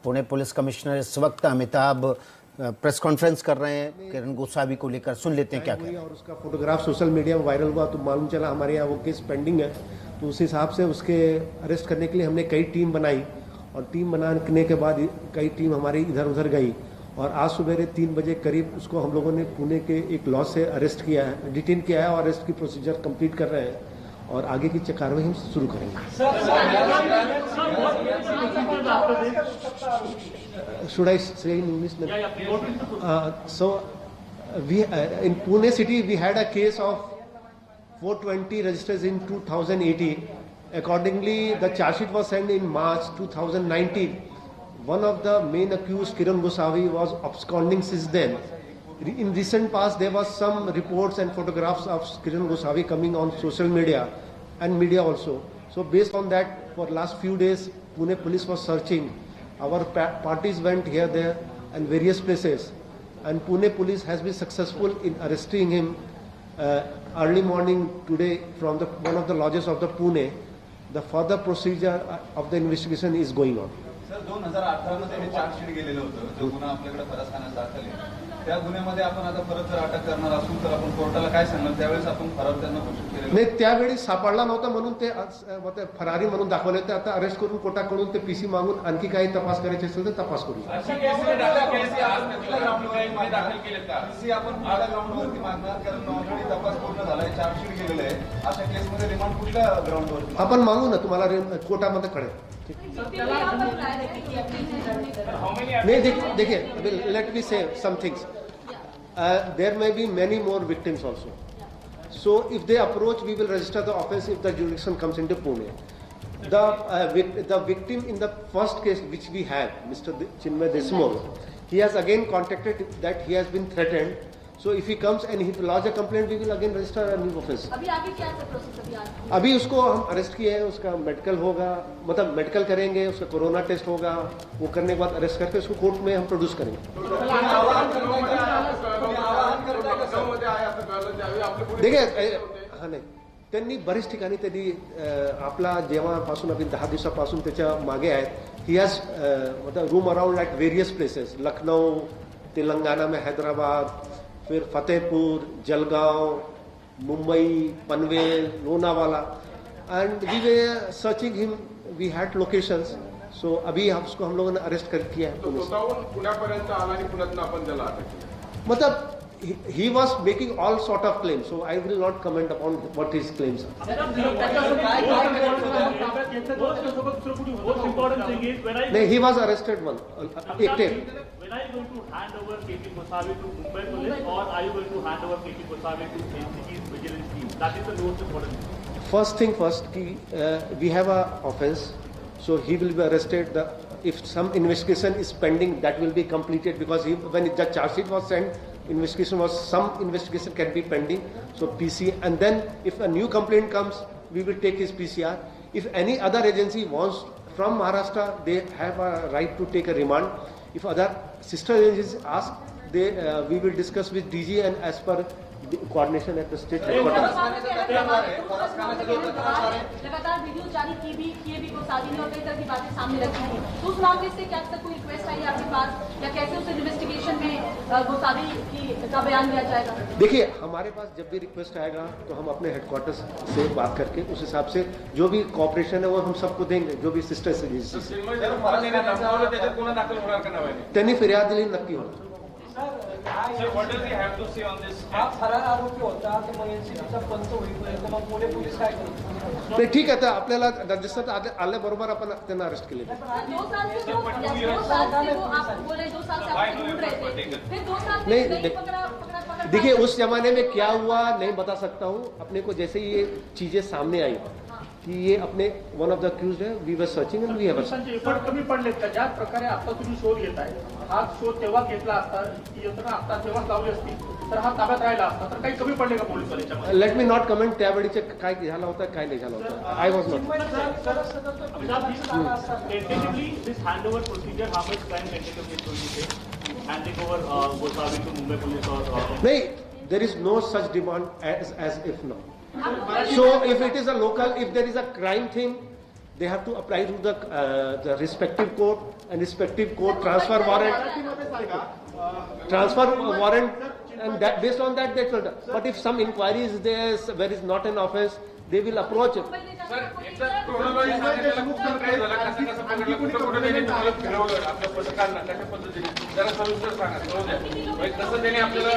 Pune police commissioner इस वक्त Amitabh press conference कर रहे हैं किरण गोसावी को लेकर, सुन लेते हैं क्या कह रहे हैं। और उसका फोटोग्राफ सोशल मीडिया में वायरल हुआ तो मालूम चला हमारे यहाँ वो केस पेंडिंग है, तो उस हिसाब से उसके अरेस्ट करने के लिए हमने कई टीम बनाई और टीम बनाने के बाद कई टीम हमारी इधर उधर गई और आज सुबह 3 बजे करीब उसको हम लोगों ने पुणे के एक लॉ से अरेस्ट किया है, डिटेन किया है और अरेस्ट की प्रोसीजर कंप्लीट कर रहे हैं और आगे की कार्रवाई हम शुरू करेंगे। Should I say in English? So we in Pune city we had a case of 420 registered in 2018. Accordingly, the charge sheet was sent in March 2019. One of the main accused, Kiran Gosavi, was absconding since then. In recent past, there was some reports and photographs of Kiran Gosavi coming on social media and media also. So based on that, for last few days, Pune police was searching. Our parties went here, there, and various places. And Pune police has been successful in arresting him early morning today from one of the lodges of the Pune. The further procedure of the investigation is going on. Sir 2018 मध्ये हे chargesheet गेलेलं होतं, जो गुन्हा आपल्याकडे फरसखान्यात दाखल आहे, त्या गुन्ह्यामध्ये आपण आता परत जर अटक करणार असून तर आपण कोर्टाला काय सांगणार? त्यावेळेस आपण फरार त्यांना घोषित केलेलं नाही, त्यावेळी सापडला नव्हता म्हणून ते फरारी म्हणून दाखवले. ते आता अरेस्ट करून कोर्टाकडून ते पीसी मागून आणखी काही तपास करायचे असेल तर तपास करू. पीसी आपण आडा ग्राउंडवरती मागणार, कारण ऑलरेडी तपास पूर्ण झालाय, चार्जशीट गेलेलं आहे. अशा केसमध्ये रिमांड कुठल्या ग्राउंडवर आपण मागू ना, तुम्हाला कोर्टामध्ये कळेल. नहीं देखिए, let me say some things. There may be many more victims also. So if they approach, we will register the offence if the jurisdiction comes into Pune. The victim in the first case which we have, Mr. Chinmay Deshmukh, he has again contacted that he has been threatened. So if he comes and he lodge a complaint, we will again register a new offence. अभी आगे क्या process? अभी उसको हम arrest किए हैं, उसका medical होगा, मतलब मेडिकल करेंगे, उसका कोरोना टेस्ट होगा, वो करने के बाद अरेस्ट करके उसको कोर्ट में हम प्रोड्यूस करेंगे. देखिए, हाँ नाही, त्यांनी बरेच ठिकाणी त्यांनी आपला जेव्हापासून अभी 10 दिवसापासून त्याच्या मागे आहेत. ही हॅज मतलब roamed around at various places, Lucknow, Telangana में हैदराबाद, फिर Fatehpur, Jalgaon, Mumbai, Panvel, Lonavala, and we were searching him. We had locations. So अभी उसको हम लोगों ने अरेस्ट कर किया है. मतलब he was making all sort of claims, so I will not comment upon what his claims are. No, he was arrested one. When are you going to hand over KP Gosavi to Mumbai police, or are you going to hand over KP Gosavi to NCB's vigilance team? That is the most important thing. First thing first, we have a offence, so he will be arrested. If some investigation is pending, that will be completed, because when the charge sheet was sent, some investigation can be pending, so PC, and then if a new complaint comes, we will take his PCR. If any other agency wants from Maharashtra, they have a right to take a remand. If other sister agencies ask, we will discuss with DG and as per the coordination at the state headquarters. लगातार video जारी किए भी गोसावी ने और कई तरह की बातें सामने रखी हैं. तो उस मामले से क्या कोई रिक्वेस्ट आई आपके पास, या कैसे उस इन्वेस्टिगेशन में गोसावी का बयान लिया जाएगा? देखिए, हमारे पास जब भी रिक्वेस्ट आएगा तो हम अपने हेडक्वार्टर्स से बात करके उस हिसाब से जो भी कॉपरेशन है वो हम सबको देंगे, जो भी सिस्टर एजेंसी से. त्यांनी फिर्याद दिली नक्की होणार. Sir, what does he have to say on this? आप फरार आरोपी होता की मग एनसीबीचा पंच होईपर्यंत मग पुणे पोलीस काय करतात? नाही, ठीक आहे. तर आपल्याला रजिस्टर आल्याबरोबर आपण त्यांना अरेस्ट केले. 2 साल से वो आप बोल रहे 2 साल से आप ढूंढ रहे थे, फिर 2 साल से नहीं पकड़ा. देखिए, उस जमाने में क्या हुआ नहीं बता सकता हूँ. अपने को जैसे ही ये चीजें सामने आई की ये अपने वन ऑफ द अक्यूज्ड है, we were searching and we have effort कमी पडले का? ज्या प्रकारे आता तुम्ही शोध घेताय, हा शोध तेव्हा घेतला असता, यंत्रणा आता तेव्हाच लावली असती तर हा ताब्यात राहिला असता, तर काही कमी पडले का पोलीस वाल्यांच्या? लेट मी नॉट कमेंट त्यावेळीचे काय झालं होतं काय नाही झालं होतं. I was not. Tentatively, this handover procedure, how much time tentatively is going to take? Handing over Gosavi to Mumbai police or? नहीं, there is no such demand as if now. So if it is a local, if there is a crime thing, they have to apply to the respective court, and respective court transfer warrant, and that based on that they will. But if some inquiry is there where is not an offense, they will approach it. Sir एकदा chronology सांगितलं कुठं काय झालं कसं कसं पकडलं कुठं कुठं त्यांनी तुम्हाला फिरवलं आपल्या पथकांना कशा पद्धतीने जरा सविस्तर सांगा कळू द्या म्हणजे कसं त्यांनी आपल्याला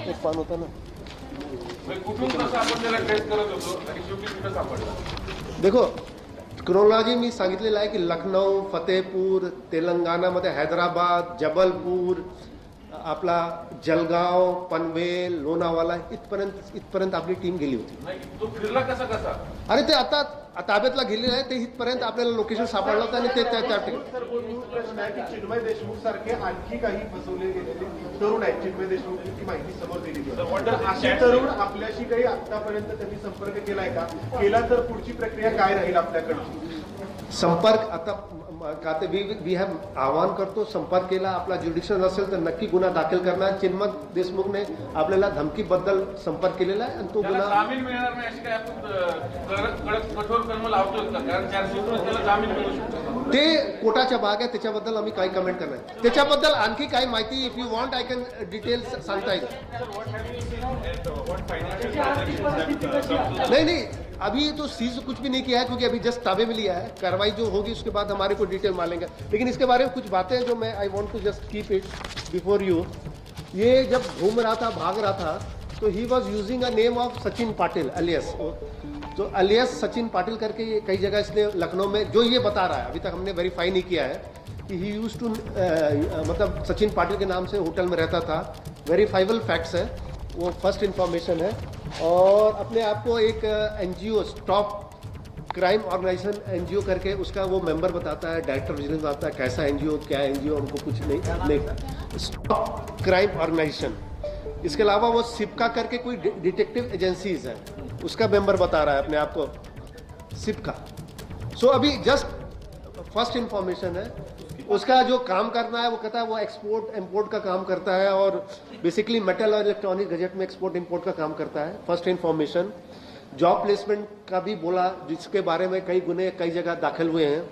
एक पान होता ना, कुठून कसं आपण त्याला ट्रेस करत होतो आणि शेवटी कुठं सापडलं. देखो क्रोनॉलॉजी मी सांगितलेलं आहे की लखनौ, फतेहपूर, तेलंगणामध्ये हैदराबाद, जबलपूर, आपला जलगाव, पनवेल, लोणावाला इथपर्यंत आपली टीम गेली होती. नाही तो फिरला कसा कसा अरे ते आता ताब्यातला गेलेलं आहे, ते इथपर्यंत आपल्याला लोकेशन सापडलं होतं आणि ते त्या ठिकाणी. सर मूळ प्रश्न आहे की चिन्मय देशमुख सारखे आणखी काही फसवले गेलेले तरुण आहेत. चिन्मय देशमुख ही माहिती समोर दिली तर असे तरुण आपल्याशी काही आतापर्यंत त्यांनी संपर्क केलाय का? केला तर पुढची प्रक्रिया काय राहील आपल्याकडची? संपर्क आता का ते वी हॅव आवाहन करतो, संपर्क केला, आपला ज्युडिक्शन असेल तर नक्की गुन्हा दाखल करणार. चिन्मय देशमुखने आपल्याला धमकीबद्दल संपर्क केलेला आहे आणि तो त्याला गुन्हा जामीन मिळणार नाही अशी काय आपण कडक कठोर कलम लावतो का? कारण 400 त्याला जामीन मिळू शकतो. ते कोर्टाच्या भाग आहे, त्याच्याबद्दल आम्ही काही कमेंट करणार. त्याच्याबद्दल आणखी काही माहिती if you want I can details सांगता येईल. नहीं अभी तो सीज कुछ भी नहीं किया है क्योंकि अभी जस्ट ताबे में लिया है. कार्रवाई जो होगी उसके बाद हमारे को डिटेल मालेंगे. लेकिन इसके बारे में कुछ बातें जो मैं I want to just keep it before you. ये जब घूम रहा था, भाग रहा था, तो he was using a name of Sachin Patil alias. तो अलियास सचिन पाटिल करके ये कई जगह इसने लखनऊ में जो ये बता रहा है, अभी तक हमने वेरीफाई नहीं किया है कि ही यूज टू मतलब सचिन पाटिल के नाम से होटल में रहता था. वेरीफाइबल फैक्ट्स है, वो फर्स्ट इंफॉर्मेशन है. और अपने आप को एक NGO stop crime organisation NGO करके उसका वो मेंबर बताता है, डायरेक्टर विजिलेंस बताता है. कैसा एनजीओ, क्या एनजीओ, उनको कुछ नहीं. Stop crime organisation. इसके अलावा वो सिपका करके कोई डिटेक्टिव एजेंसीज है, उसका मेंबर बता रहा है अपने आप को, सिपका. सो अभी जस्ट फर्स्ट इंफॉर्मेशन है. उसका जो काम करना है वो कहता है वो एक्सपोर्ट इंपोर्ट का काम करता है और बेसिकली मेटल और इलेक्ट्रॉनिक गैजेट में एक्सपोर्ट इंपोर्ट का काम करता है. First information. जॉब प्लेसमेंट का भी बोला, जिसके बारे में कई गुने कई जगह दाखिल हुए हैं.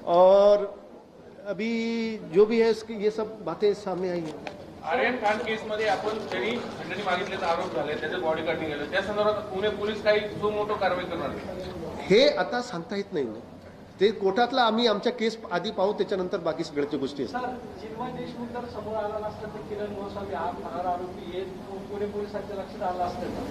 और अभी जो भी है इसकी ये सब बातें सामने आई हैं. आर्यन खान केसमध्ये आपण त्यांनी खंडणी मागितल्याचा आरोप झाले, त्याचे बॉडी कटिंग झालं, त्या संदर्भात पुणे पोलीस काही जो मोठं कारवाई करणार हे आता सांगता येत नाही. ते कोर्टातला आम्ही आमच्या केस आधी पाहू, त्याच्यानंतर बाकी सगळ्याच्या गोष्टी असतात. सर चिन्मय देशमुख जर समोर आला नसतं तर किरण गोसावी हा फरार आरोपी हे पुणे पोलिसांच्या लक्षात आला असतं का?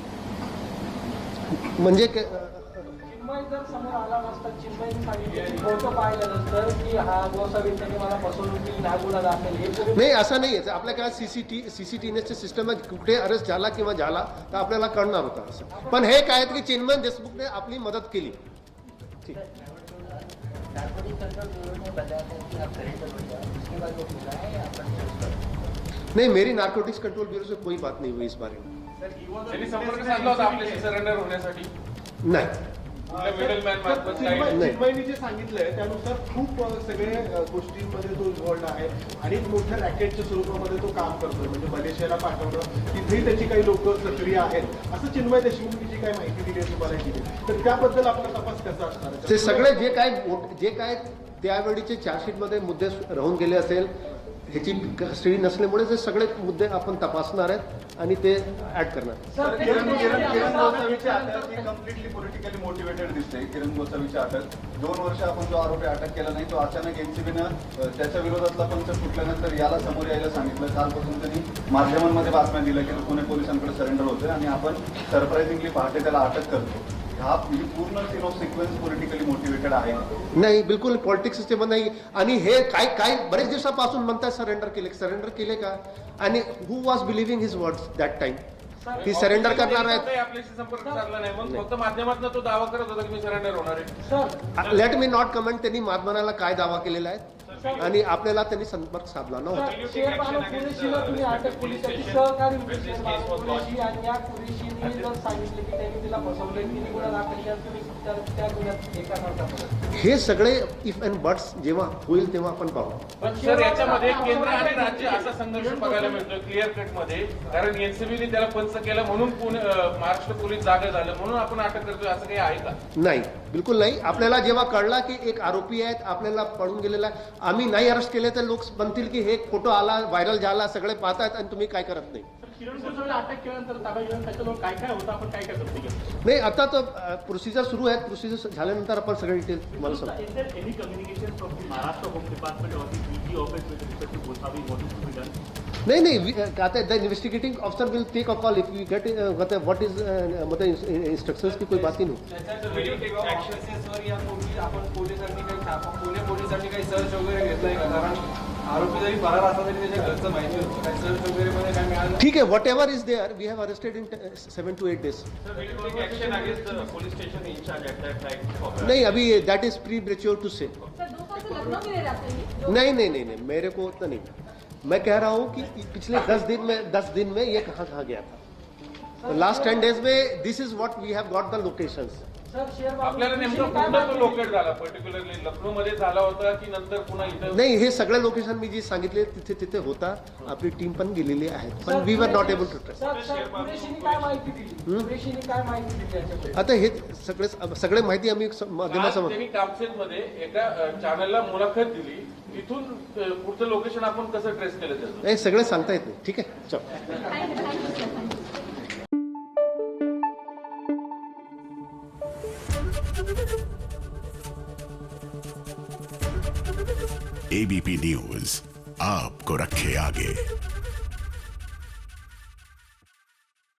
म्हणजे चिन्मय जर समोर आला नसता, चिन्मयने सांगितलं फोटो पाहिलं नसतं की हा गोसावी त्यांनी मला फसवणूक केली, हा गुन्हा दाखल, हे नाही असं नाही आहे. आपल्याकडे सीसीटीव्हीचे सिस्टम आहे, कुठे अरेस्ट झाला किंवा झाला तर आपल्याला कळणार होता असं. पण हे काय की चिन्मय देशमुखने आपली मदत केली. ठीक. नहीं, मेरी नार्कोटिक्स कंट्रोल ब्यूरो से कोई बात नहीं हुई इस बारे में. त्यांनी संपर्क साधला होता आपल्याशी सरेंडर होण्यासाठी? नाही. मिडलमॅन मार्फत काही चिन्मयनी जे सांगितलंय त्यानुसार खूप सगळे गोष्टींमध्ये तो इन्व्हॉल्ड आहे आणि मोठ्या रॅकेटच्या स्वरूपामध्ये तो काम करतोय. म्हणजे मलेशियाला पाठवणं, तिथेही त्याची काही लोक सक्रिय आहेत असं चिन्मय देशमुखनी जी काही माहिती दिली आहे तुम्हाला दिली, तर त्याबद्दल आपला तपास कसा असणार? ते सगळे जे काय त्यावेळीचे चार्जशीटमध्ये मुद्दे राहून गेले असेल, ह्याची कस्टडी नसल्यामुळे ते सगळे मुद्दे आपण तपासणार आहेत आणि ते ऍड करणार. किरण गोसावीची अटक ही कम्प्लिटली पॉलिटिकली मोटिवेटेड दिसते. किरण गोसावीची अटक 2 वर्ष आपण जो आरोपी अटक केला नाही, तो अचानक एनसीबीनं त्याच्या विरोधातला पंच फुटल्यानंतर याला समोर यायला सांगितलं. कालपासून त्यांनी माध्यमांमध्ये बातम्या दिल्या की तो पुणे पोलिसांकडे सरेंडर होतोय आणि आपण सरप्राइझिंगली पहाटे त्याला अटक करतो. हा पूर्ण सिक्वेन्स पॉलिटिकली मोटिवेटेड आहे. नाही, बिलकुल पॉलिटिक्स सिस्टम नाही. आणि हे काय बरेच दिवसापासून म्हणतात सरेंडर केले का? आणि who was believing his words that time की सरेंडर करणार आहेत? आपल्याशी संपर्क साधला नाही, मग फक्त माध्यमातून तो दावा करत होता की मी सरेंडर होणार आहे. लेट मी नॉट कमेंट त्यांनी माध्यमाला काय दावा केलेला आहे. आणि आपल्याला त्यांनी संपर्क साधला नव्हता. शेर बानो कुरेशीला तुम्ही अटक केली, त्याची सहकारी होती शेर बानो कुरेशी, आणि या कुरेशीने जर सांगितले की त्यांनी तिला फसवले, तिने गुन्हा दाखल केला, तुम्ही त्या गुन्ह्यात एका नव्हता. हे सगळे इफ अँड बट्स जेव्हा होईल तेव्हा आपण पाहू. पण सर याच्यामध्ये केंद्र आणि राज्य असा संघर्ष बघायला मिळतो क्लिअर कट मध्ये, कारण एनसीबीने त्याला पंच केलं म्हणून महाराष्ट्र पोलीस जागा झालं म्हणून आपण अटक करतोय, असं काही आहे का? नाही, बिलकुल नाही. आपल्याला जेव्हा कळला की एक आरोपी आहेत, आपल्याला पळून गेलेला, आम्ही नाही अरेस्ट केले तर लोक म्हणतील की हे फोटो आला, व्हायरल झाला, सगळे पाहतात आणि तुम्ही काय करत नाही. किरण गोसावीला अटक केल्यानंतर ताब्यात घेऊन त्याच्याजवळ काय काय होतं, आपण काय काय करतो? नाही, आता तर प्रोसिजर सुरू आहेत. प्रोसिजर झाल्यानंतर आपण सगळे डिटेल तुम्हाला सांगतो. Is there any communication from the Maharashtra Home Department or the DG office with respect to Gosavi, what is to be done? नाही, आता the investigating officer will take a call if we get what is मतलब instructions की कोई बात ही नाही. Sir यापूर्वी आपण पोलिसांनी काही पुणे पोलिसांनी काही सर्च वगैरे घेतलंय का? कारण आरोपी जरी फरार असला तरी त्याच्या घरचं माहिती होतं, काही सर्च वगैरे मध्ये काय मिळालं? ठीक आहे, whatever is there we have arrested in 7 to 8 days. नहीं, अभी that is premature to say. Sir 2 साल से लखनऊ में रह रहे हैं। नहीं, मेरे को उतना नहीं. मैं कह रहा हूँ कि पिछले 10 दिन में ये कहाँ गया था. लास्ट 10 days में this is what we have got the locations. Sir Sher Bano आपल्याला नेमकं कुठं तो लोकेट झाला, पर्टिक्युलरली लखनौ मध्ये झाला होता की नंतर पुन्हा इथं? नाही, हे सगळे लोकेशन मी जे सांगितले तिथे होता. आपली टीम पण गेलेली आहे, पण we were not able to trace. Sir कुरेशीने काय माहिती दिली? कुरेशीने काय माहिती दिली याच्यामध्ये? आता हे सगळे माहिती आम्ही माध्यमासमोर. त्यांनी कामसेत मध्ये एका चॅनलला मुलाखत दिली, तिथून पुढचं लोकेशन आपण कसं ट्रेस केलं त्याचं? हे सगळे सांगता येत नाही. ठीक आहे, चल. Thank you sir. ABP news आपको रखे आगे।